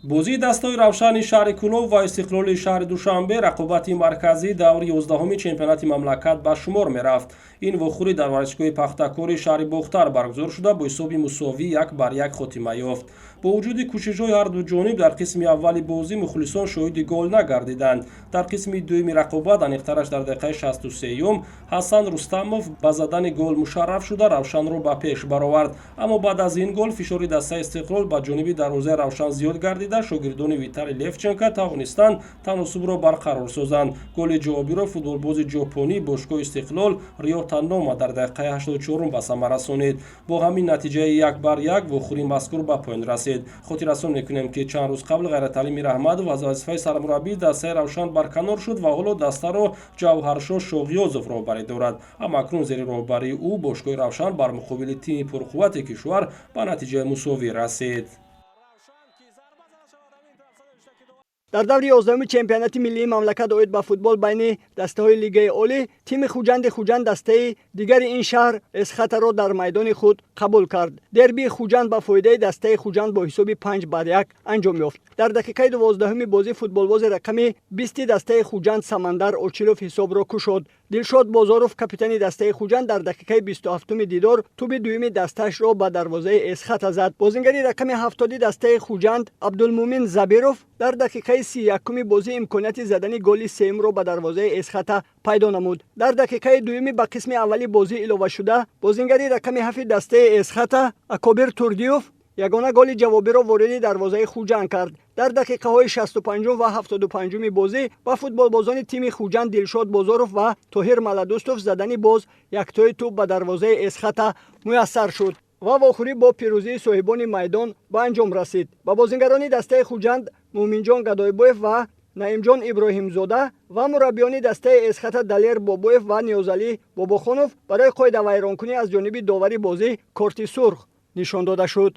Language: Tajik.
бозии дастаҳои Равшани шаҳри Кӯлов ва Истиқлоли шаҳри Душанбе рақобати марказии даври 11-уми чемпионати мамлакат ба шумор мерафт. ин вохӯрӣ дар варзишгоҳи пахтакори шаҳри Бохтар баргузор шуда бо ҳисоби мусовӣ 1-1 хотима ёфт. бо вуҷуди кӯшишҳои ҳарду ҷониб дар қисми аввали бозӣ мухлисон шоҳиди гол нагардиданд. дар қисми дуюми рақобат аниқтараш дар дақиқаи 63-юм Ҳасан Рустамов ба задани гол мушарраф шуда Равшанро ба пеш баровард. аммо баъд аз ин гол фишори дастаи Истиқлол ба ҷониби дарвозаи Равшан зиёд гардида шогирдони Виталий Левченко тавонистанд таносубро барқарор созанд. голи ҷавобиро футболбози ҷопонӣ бошгоҳи Истиқлол Риёта Нома дар дақиқаи 84 ба самара расонид. бо ҳамин натиҷаи 1-1 вохӯрии мазкур ба поён расид. хотиррасон мекунем ки чанд рӯз қабл Ғайраталӣ Мираҳмадов аз вазифаи сармураббии дастаи Равшан барканор шуд ва ҳоло дастаро Ҷавҳаршо Шоғиёзов роҳбарӣ дорад. аммо акнун зери роҳбарии ӯ бошгоҳи Равшан бар муқобили тими пурқуввати кишвар ба натиҷаи мусовӣ расид. дар даври 11-уми чемпионати миллии мамлакат оид ба футбол байни дастаҳои лигаи олӣ тими Хуҷанд дастаи дигари ин шаҳр Эсхатаро дар майдони худ қабул кард. дербии Хуҷанд ба фоидаи дастаи Хуҷанд бо ҳисоби 5-1 анҷом ёфт. дар дақиқаи 12-уми бозӣ футболбози рақами 20 дастаи Хуҷанд Самандар Очилов ҳисобро кушод. Дилшод Бозоров капитани дастаи Хуҷанд дар дақиқаи 27-уми дидор туби дуюми дастаашро ба дарвозаи Эсхата зад. бозингари рақами 70 дастаи Хуҷанд Абдулмумин Забиров дар дақиқаи 31-уми бозӣ имконияти задани голи сеюмро ба дарвозаи Эсхата пайдо намуд. дар дақиқаи дуюми ба қисми аввали бозӣ илова шуда бозингари рақами 7 дастаи Эсхата Акобир Турдиев ягона голи ҷавобиро вориди дарвозаи Хуҷанд кард. дар дақиқаҳои 65 ва 75-уми бозӣ ба футболбозони тими Хуҷанд Дилшод Бозоров ва Тоҳир Маладустов задани боз яктои туп ба дарвозаи Эсхата муяссар шуд ва вохӯрӣ бо пирӯзии соҳибони майдон ба анҷом расид. ба бозингарони дастаи Хуҷанд Муъминҷон Гадойбоев ва Наимҷон Иброҳимзода ва мураббиёни дастаи Эсхата Далер Бобоев ва Ниёзалӣ Бобохонов барои қоидавайронкунӣ аз ҷониби довари бозӣ корти сурх нишон дода шуд.